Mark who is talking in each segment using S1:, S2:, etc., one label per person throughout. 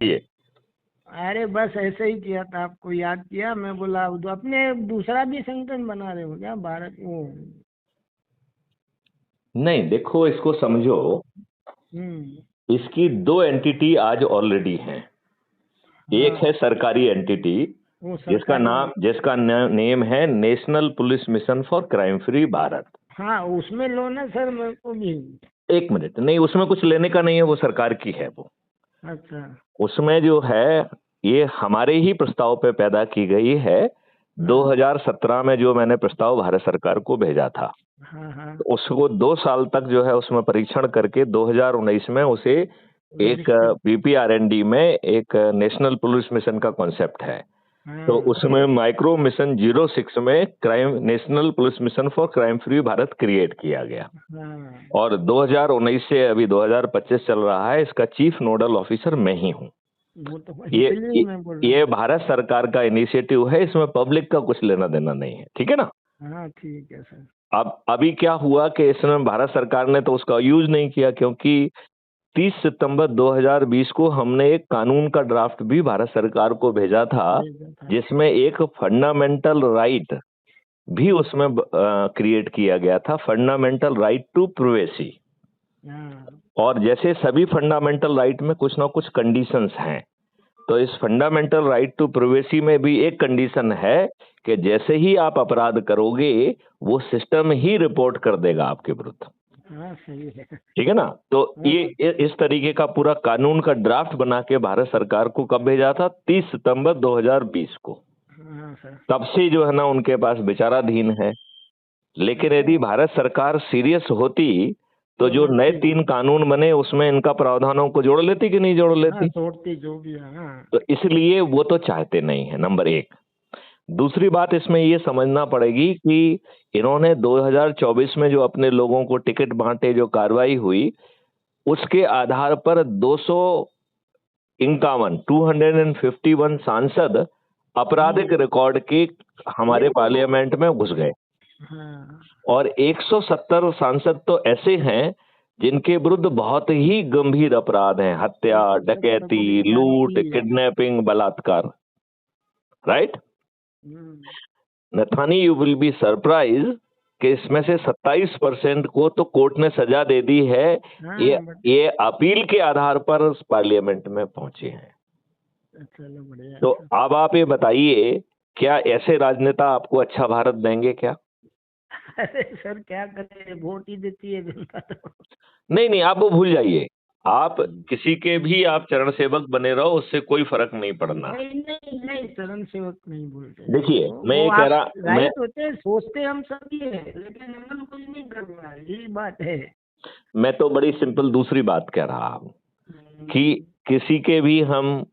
S1: ये
S2: अरे बस ऐसे ही किया था, आपको याद किया, मैं बोला अपने दूसरा भी संगठन बना रहे हो क्या, भारत वो?
S1: नहीं, देखो इसको समझो।
S2: हम्म।
S1: इसकी दो एंटिटी आज ऑलरेडी हैं। एक
S2: हाँ,
S1: है सरकारी एंटिटी
S2: वो
S1: जिसका
S2: सरकारी है।
S1: नाम जिसका नेम है national police mission for crime free Bharat.
S2: हाँ, उसमें लो ना सर, मेरे को भी।
S1: एक मिनट, नहीं उसमें कुछ लेने का नहीं है, वो सरकार की है वो।
S2: अच्छा।
S1: उसमें जो है, ये हमारे ही प्रस्ताव पे पैदा की गई है।
S2: हाँ
S1: 2017 में जो मैंने प्रस्ताव भारत सरकार को भेजा था,
S2: हाँ हाँ।
S1: तो उसको 2 साल तक जो है उसमें परीक्षण करके 2019 में उसे एक
S2: रजिस्टर।
S1: पीपीआरएनडी में एक नेशनल पुलिस मिशन का कॉन्सेप्ट है। तो
S2: हाँ
S1: उसमें माइक्रो मिशन 06 में crime national police mission for crime free Bharat create किया गया।
S2: हाँ,
S1: और 2019 से अभी 2025 चल रहा है, इसका चीफ नोडल ऑफिसर मैं ही हूँ।
S2: वो तो
S1: ये
S2: इसलिए ही
S1: ये
S2: मैं बोल रहा
S1: ये
S2: हूँ।
S1: भारत सरकार का इनिशिएटिव है, इसमें पब्लिक का कुछ लेना देना नहीं है, ठीक है ना।
S2: हाँ ठीक है सर।
S1: अब अभी क्या हुआ कि इसमें भारत सरकार ने तो उसका यूज नहीं किया, क्योंकि 30 सितंबर 2020 को हमने एक कानून का ड्राफ्ट भी भारत सरकार को भेजा था,
S2: भेजा था।
S1: जिसमें एक फंडामेंटल राइट भी उसमें क्रिएट किया गया था, फंडामेंटल राइट टू प्राइवेसी।
S2: हाँ।
S1: और जैसे सभी फंडामेंटल राइट में कुछ ना कुछ कंडीशंस हैं, तो इस फंडामेंटल राइट टू प्राइवेसी में भी एक कंडीशन है कि जैसे ही आप अपराध करोगे, वो सिस्टम ही रिपोर्ट कर देगा आपके विरुद्ध।
S2: हाँ सही है।
S1: ठीक है ना। तो
S2: हाँ
S1: ये इस तरीके का पूरा कानून का ड्राफ्ट बना के भारत सरकार को कब भेजा था? 30 सितंबर 2020 को।
S2: हाँ सर।
S1: तब से जो है ना उनके पास विचाराधीन है। लेकिन यदि
S2: हाँ,
S1: भारत सरकार सीरियस होती तो
S2: तो
S1: जो नए
S2: रखते।
S1: 3 कानून बने उसमें इनका प्रावधानों को जोड़ लेती कि नहीं जोड़
S2: हाँ,
S1: लेती।
S2: तोड़ते जो भी है। हाँ।
S1: तो इसलिए वो तो चाहते नहीं है, नंबर एक। दूसरी बात इसमें ये समझना पड़ेगी कि इन्होंने 2024 में जो अपने लोगों को टिकट बांटे, जो कार्रवाई हुई, उसके आधार पर 251 सांसद आपराधिक रिकॉर्ड के हमारे पार्लियामेंट में घुस गए।
S2: हाँ।
S1: और 170 सांसद तो ऐसे हैं जिनके विरुद्ध बहुत ही गंभीर अपराध हैं, हत्या,
S2: 170
S1: डकैती,
S2: को भी
S1: लूट,
S2: जानती है।
S1: किडनैपिंग, बलात्कार। Right.
S2: Hmm.
S1: Nathani, you will be surprise कि इसमें से 27% को तो कोर्ट ने सजा दे दी है। ये
S2: हाँ बट।
S1: ये अपील के आधार पर पार्लियामेंट में पहुंचे हैं।
S2: चलो बढ़िया
S1: तो
S2: है सर।
S1: अब आप ये बताइए, क्या ऐसे राजनेता आपको अच्छा भारत देंगे क्या?
S2: अरे सर क्या करें, वोट ही देती है जनता तो।
S1: नहीं नहीं, आप वो भूल जाइए। आप किसी के भी आप चरण सेवक बने रहो, उससे कोई फर्क नहीं पड़ना।
S2: नहीं नहीं नहीं, चरण सेवक नहीं बोलते हैं
S1: देखिए, मैं
S2: वो
S1: ये कह
S2: आप।
S1: रहा मैं
S2: राइट होते हैं, सोचते हम सभी है, लेकिन अमल कोई नहीं कर रहा है, यही बात है।
S1: मैं तो बड़ी सिंपल दूसरी बात कह रहा हूं कि
S2: हम्म।
S1: किसी के भी हम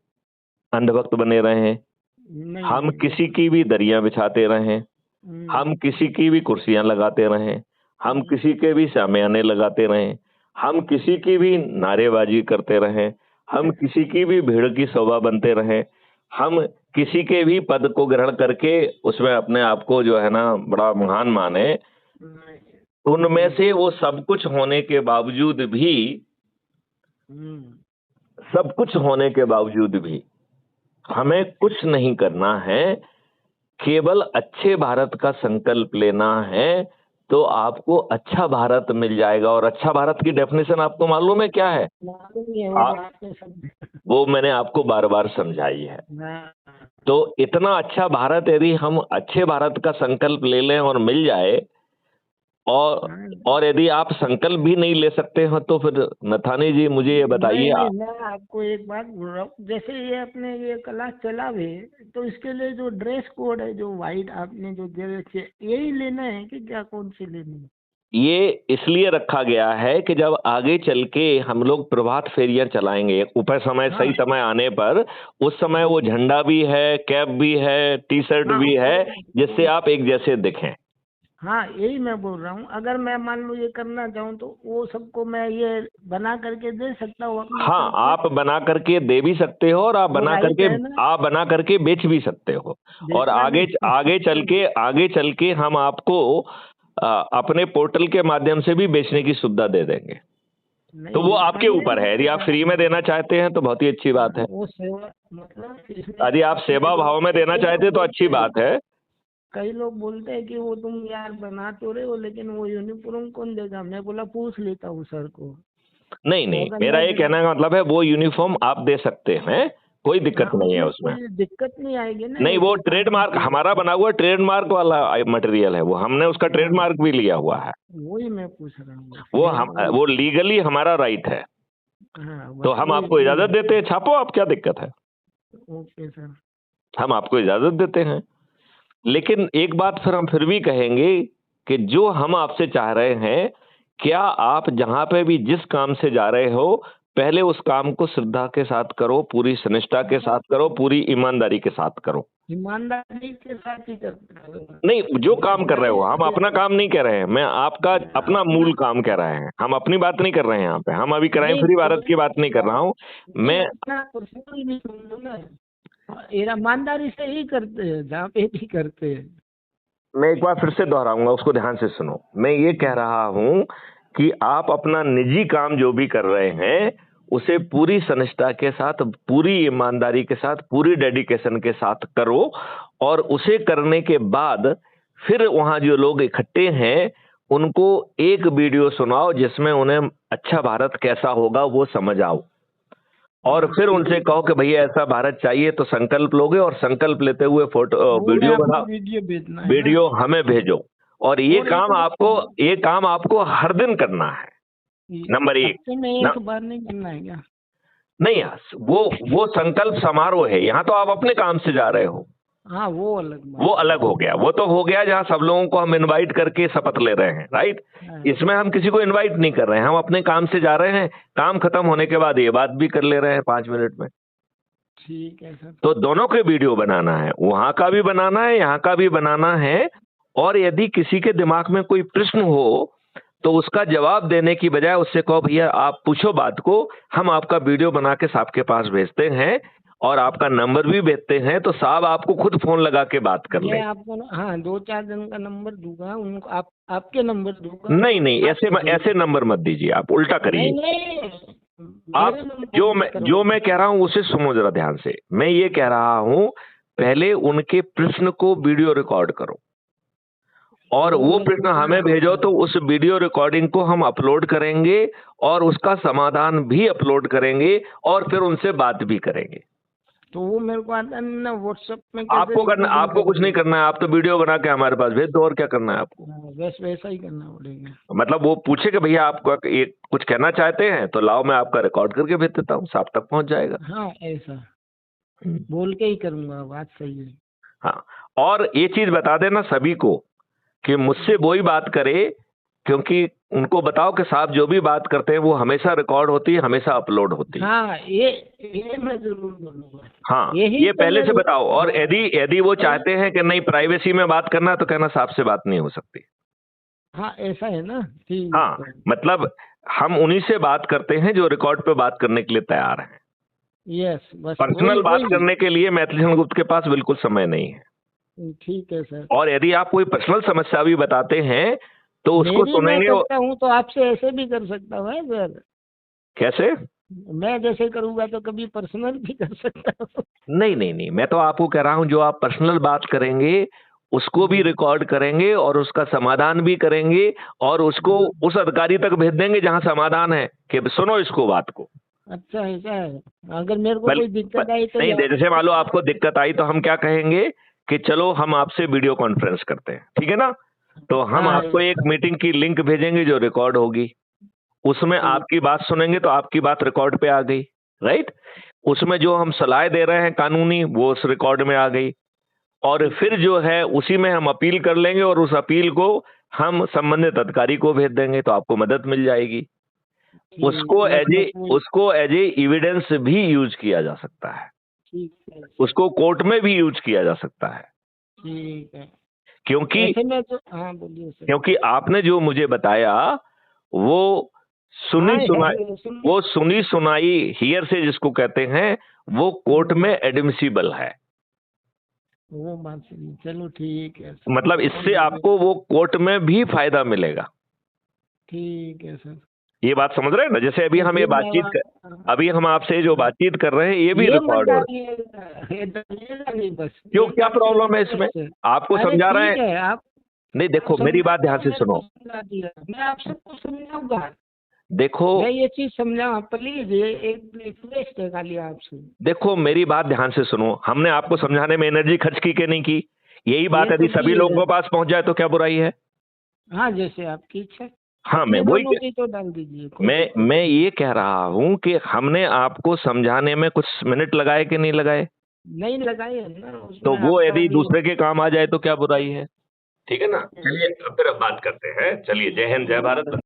S1: अंधभक्त बने रहे,
S2: नहीं
S1: हम
S2: नहीं
S1: किसी
S2: बिल्कुल।
S1: की भी दरियां बिछाते रहें, हम
S2: हम्म।
S1: किसी की भी कुर्सियां लगाते रहें, हम
S2: हम्म।
S1: किसी के भी शामियाने लगाते रहें, हम किसी की भी नारेबाजी करते रहें, हम किसी की भी भीड़ की शोभा बनते रहें, हम किसी के भी पद को ग्रहण करके उसमें अपने आप को जो है ना बड़ा महान माने,
S2: नहीं,
S1: उनमें
S2: नहीं।
S1: से वो सब कुछ होने के बावजूद भी,
S2: हम्म।
S1: सब कुछ होने के बावजूद भी हमें कुछ नहीं करना है, केवल अच्छे भारत का संकल्प लेना है, तो आपको अच्छा भारत मिल जाएगा। और अच्छा भारत की डेफिनेशन आपको मालूम है क्या है?
S2: मालूम ही है, वो
S1: आ,
S2: तो आपके शब्द।
S1: वो मैंने आपको बार बार समझाई है।
S2: हाँ।
S1: तो इतना अच्छा भारत यदि हम अच्छे भारत का संकल्प ले लें और मिल जाए, और
S2: हाँ।
S1: और यदि आप संकल्प भी नहीं ले सकते हो, तो फिर नथानी जी मुझे ये
S2: नहीं
S1: बताइए।
S2: नहीं, मैं आपको एक बात बोल रहा हूँ, जैसे ये अपने ये क्लास चला भी, तो इसके लिए जो ड्रेस कोड है, जो व्हाइट आपने जो दे रखे, यही लेना है कि क्या, कौन सी लेनी है?
S1: ये इसलिए रखा गया है कि जब आगे चल के हम लोग प्रभात फेरियां चलाएंगे ऊपर समय, सही
S2: हाँ
S1: समय आने पर, उस समय वो झंडा भी है, कैप भी है, टी शर्ट
S2: हाँ
S1: भी है, जिससे आप एक जैसे दिखें।
S2: हाँ, यही मैं बोल रहा हूँ, अगर मैं मान लो ये करना चाहूँ तो वो सबको मैं ये बना करके दे सकता हूँ अपने
S1: हाँ,
S2: सर पे?
S1: आप बना करके दे भी सकते हो, और
S2: वो राइट है ना?
S1: आप बना करके बेच भी सकते हो। और
S2: बेचना
S1: आगे
S2: नहीं।
S1: आगे चल के हम आपको अपने पोर्टल के माध्यम से भी बेचने की सुविधा दे देंगे। तो
S2: नहीं
S1: वो आपके
S2: बताइए
S1: ऊपर है, यदि आप फ्री में देना चाहते हैं तो बहुत ही अच्छी बात है,
S2: वो सेवा मतलब इसमें
S1: यदि आप सेवा भाव में देना
S2: कई
S1: चाहते हैं
S2: लोग
S1: तो अच्छी
S2: बोलते हैं,
S1: बात है।
S2: कई लोग बोलते हैं कि वो तुम यार बना तो रहे हो लेकिन वो यूनिफॉर्म कौन देगा। मैं बोला पूछ लेता हूँ सर को।
S1: नहीं
S2: तो
S1: नहीं,
S2: अगर
S1: मेरा
S2: मैं
S1: ये कहने का मतलब है वो यूनिफॉर्म आप दे सकते हैं, कोई दिक्कत
S2: हाँ
S1: नहीं है
S2: उसमें
S1: उसमें।
S2: कोई दिक्कत नहीं आएगी ना
S1: नहीं, वो
S2: ऐसे कानून
S1: ट्रेडमार्क
S2: के।
S1: हमारा बना हुआ ट्रेडमार्क वाला मटेरियल है, वो हमने उसका
S2: हाँ
S1: ट्रेडमार्क भी लिया हुआ है।
S2: वही मैं पूछ रहा हूँ बस,
S1: वो
S2: मेन
S1: हम
S2: वही
S1: वो
S2: था।
S1: लीगली हमारा राइट है,
S2: हाँ
S1: तो
S2: बस
S1: हम
S2: वही
S1: आपको
S2: वही।
S1: इजाजत देते हैं, छापो आप, क्या दिक्कत है,
S2: ओके सर।
S1: हम आपको इजाजत देते हैं। लेकिन एक बात फिर हम फिर भी कहेंगे कि जो हम आपसे चाह रहे हैं, क्या आप जहां पे भी जिस काम से जा रहे हो, पहले उस काम को श्रद्धा के साथ करो, पूरी सनिष्ठा के साथ करो, पूरी ईमानदारी के साथ करो।
S2: ईमानदारी के साथ ही करता हूँ।
S1: नहीं, जो काम कर रहे
S2: ईमानदारी
S1: हो, हम
S2: से
S1: अपना काम नहीं कह रहे हैं, मैं आपका अपना
S2: अपना
S1: मूल काम कह रहे हैं, हम अपनी बात नहीं कर रहे हैं यहाँ पे, हम अभी क्राइम
S2: नहीं
S1: फ्री भारत
S2: बोलने
S1: की बात नहीं
S2: की
S1: कर
S2: बात
S1: रहा हूँ
S2: नहीं,
S1: मैं।
S2: अपना पर्सनल भी सुन लो ना। ईमानदारी से ही करते हैं जहाँ पे भी करते हैं।
S1: मैं एक बार फिर से दोहराऊंगा, उसको ध्यान से सुनो। मैं ये कह रहा हूं कि आप अपना निजी काम जो भी कर रहे हैं उसे पूरी सनिष्ठा के साथ, पूरी ईमानदारी के साथ, पूरी डेडिकेशन के साथ करो, और उसे करने के बाद फिर वहां जो लोग इकट्ठे हैं उनको एक वीडियो सुनाओ जिसमें उन्हें अच्छा भारत कैसा होगा वो समझ आओ, और फिर
S2: ठीक
S1: उनसे कहो कि भैया ऐसा भारत चाहिए, तो संकल्प लोगे और संकल्प लेते हुए फोटो
S2: वो मैं
S1: वीडियो
S2: आपको
S1: बनाओ,
S2: वीडियो भेजना है ना।
S1: वीडियो हमें भेजो। और
S2: और एक
S1: ये काम आपको हर दिन करना है, नंबर एक।
S2: हफ्ते में
S1: न,
S2: एक बार नहीं करना है क्या?
S1: नहीं, वो संकल्प समारोह है, यहाँ तो आप अपने काम से जा रहे हो,
S2: हाँ वो अलग
S1: वो
S2: बात है।
S1: अलग हो गया, वो तो हो गया जहाँ सब लोगों को हम इनवाइट करके शपथ ले रहे हैं, राइट।
S2: हाँ
S1: इसमें हम किसी को इनवाइट नहीं कर रहे हैं, हम अपने काम से जा रहे हैं, काम खत्म होने के बाद ये बात भी कर ले रहे हैं 5 मिनट में।
S2: ठीक है सर।
S1: तो दोनों के वीडियो बनाना है, वहां का भी बनाना है, यहाँ का भी बनाना है। और यदि किसी के दिमाग में कोई प्रश्न हो तो उसका जवाब देने की बजाय उससे कहो भैया आप पूछो बात को, हम आपका वीडियो बना के साहब के पास भेजते हैं और आपका नंबर भी भेजते हैं, तो साहब आपको खुद फोन लगा के बात कर ले।
S2: मैं आपको हाँ 2-4 जन का नंबर दूंगा उनको, आपके नंबर दूंगा
S1: नहीं
S2: वो
S1: नहीं,
S2: बात
S1: ऐसे
S2: कर
S1: ऐसे
S2: लेंगे।
S1: नंबर मत दीजिए, आप उल्टा
S2: नहीं
S1: करिए।
S2: नहीं
S1: आप
S2: मेरे नंबर से
S1: जो
S2: करवाइए।
S1: मैं कह रहा हूं उसे सुनो जरा ध्यान से। मैं ये कह रहा हूं, पहले उनके प्रश्न को वीडियो रिकॉर्ड करो और
S2: वो
S1: वो
S2: मेरे को
S1: प्रश्न हमें भेजो, तो उस वीडियो रिकॉर्डिंग को हम अपलोड करेंगे और उसका समाधान भी अपलोड करेंगे और फिर उनसे बात भी करेंगे।
S2: तो वो मेरे को आता नहीं ना व्हाट्सएप में कैसे
S1: आपको करना,
S2: रिकॉर्डिंग
S1: आपको कुछ नहीं
S2: करेंगे।
S1: करना है, आप तो वीडियो बना के हमारे पास भेज दो, और क्या करना है आपको।
S2: हाँ बस वैसा ही करना पड़ेगा।
S1: मतलब वो पूछे कि भैया आपको ये कुछ कहना चाहते हैं, तो लाओ मैं आपका रिकॉर्ड करके भेज देता हूँ, साहब तक पहुंच जाएगा।
S2: हाँ ऐसा
S1: हम्म।
S2: बोल के ही करूंगा, बात सही है।
S1: हाँ, और ये चीज बता देना सभी को कि मुझसे वही बात करे, क्योंकि उनको बताओ कि साहब जो भी बात करते हैं वो हमेशा रिकॉर्ड होती है, हमेशा अपलोड होती है।
S2: हाँ ये मैं जरूर बोलूंगा।
S1: हाँ,
S2: यही
S1: ये
S2: तो
S1: पहले
S2: मैं
S1: से बताओ। और
S2: हाँ
S1: यदि यदि वो चाहते हैं कि नहीं प्राइवेसी में बात करना है, तो कहना साहब से बात नहीं हो सकती।
S2: हाँ ऐसा है ना। ठीक
S1: हाँ,
S2: है।
S1: मतलब हम उन्हीं से बात करते हैं जो रिकॉर्ड पे बात करने के लिए तैयार हैं।
S2: यस बस
S1: पर्सनल
S2: वही
S1: बात
S2: वही।
S1: करने के लिए मैथिली गुप्त के पास बिल्कुल समय नहीं है।
S2: ठीक है सर।
S1: और यदि आप कोई पर्सनल समस्या भी बताते हैं तो उसको
S2: मेरी मैं
S1: सुनेंगे।
S2: करता हूँ तो आपसे ऐसे भी कर सकता हूँ सर।
S1: कैसे?
S2: मैं जैसे करूँगा तो कभी पर्सनल भी कर सकता हूँ।
S1: नहीं नहीं नहीं, मैं तो आपको कह रहा हूं जो आप पर्सनल बात करेंगे उसको भी रिकॉर्ड करेंगे और उसका समाधान भी करेंगे, और उसको उस अधिकारी तक भेज देंगे जहां समाधान है कि सुनो इसको बात को।
S2: अच्छा ऐसा है। अगर मेरे को
S1: बल,
S2: कोई दिक्कत आई तो
S1: नहीं, जैसे मान लो आपको दिक्कत आई तो हम क्या कहेंगे कि चलो हम आपसे वीडियो कॉन्फ्रेंस करते हैं, ठीक है ना। तो हम
S2: हाँ
S1: आपको एक मीटिंग की लिंक भेजेंगे जो रिकॉर्ड होगी, उसमें
S2: ठीक।
S1: आपकी बात सुनेंगे तो आपकी बात रिकॉर्ड पे आ गई, राइट। उसमें जो हम सलाह दे रहे हैं कानूनी वो उस रिकॉर्ड में आ गई, और फिर जो है उसी में हम अपील कर लेंगे और उस अपील को हम संबंधित अधिकारी को भेज देंगे, तो आपको मदद मिल जाएगी।
S2: ठीक बस मेरे को
S1: उसको एज ए एविडेंस भी यूज किया जा सकता है,
S2: ठीक है।
S1: उसको कोर्ट में भी यूज किया जा सकता है।
S2: ठीक है।
S1: क्योंकि
S2: ऐसे में तो हाँ बोलिए सर।
S1: क्योंकि आपने जो मुझे बताया वो सुनी
S2: हाँ
S1: सुनाई,
S2: सुन
S1: वो सुनी सुनाई हियर से जिसको कहते हैं, वो कोर्ट में एडमिसिबल है।
S2: वो बात सही। चलो ठीक है सर।
S1: मतलब इससे आपको वो कोर्ट में भी फायदा मिलेगा।
S2: ठीक है सर।
S1: ये बात समझ रहे हैं ना? जैसे अभी हम ये अभी हम आपसे जो बातचीत कर रहे हैं ये भी
S2: ये
S1: रिकॉर्ड हो
S2: मत
S1: रहा है।
S2: डालिएगा नहीं बस।
S1: क्यों, क्या प्रॉब्लम है इसमें? आपको
S2: अरे
S1: समझा रहे
S2: ठीक
S1: हैं।
S2: है, आप
S1: नहीं देखो, मेरी बात ध्यान से सुनो।
S2: समझा दिया, मैं आपसे कुछ समझाऊंगा,
S1: देखो
S2: मैं ये चीज समझाऊंगा प्लीज, ये एक रिक्वेस्ट है खाली आपसे।
S1: देखो मेरी बात ध्यान से सुनो। हमने आपको समझाने में एनर्जी खर्च की कि नहीं की? यही बात
S2: ये
S1: यदि
S2: तो
S1: सभी
S2: की
S1: लोगों
S2: है।
S1: के पास पहुंच जाए तो क्या बुराई है?
S2: हाँ, जैसे आपकी इच्छा।
S1: हाँ, मैं
S2: अपने
S1: वही
S2: दोनों की तो डाल दीजिए, कोई
S1: मैं
S2: दिक्कत
S1: मैं
S2: नहीं।
S1: ये कह रहा हूं कि हमने आपको समझाने में कुछ मिनट लगाए कि नहीं लगाए?
S2: नहीं लगाई है ना,
S1: तो
S2: उसमें
S1: वो
S2: आपका
S1: यदि
S2: भी।
S1: दूसरे के काम आ जाए तो क्या बुराई है? ठीक है ना? चलिए अब फिर अब बात करते हैं। चलिए, जय हिंद, जय भारत।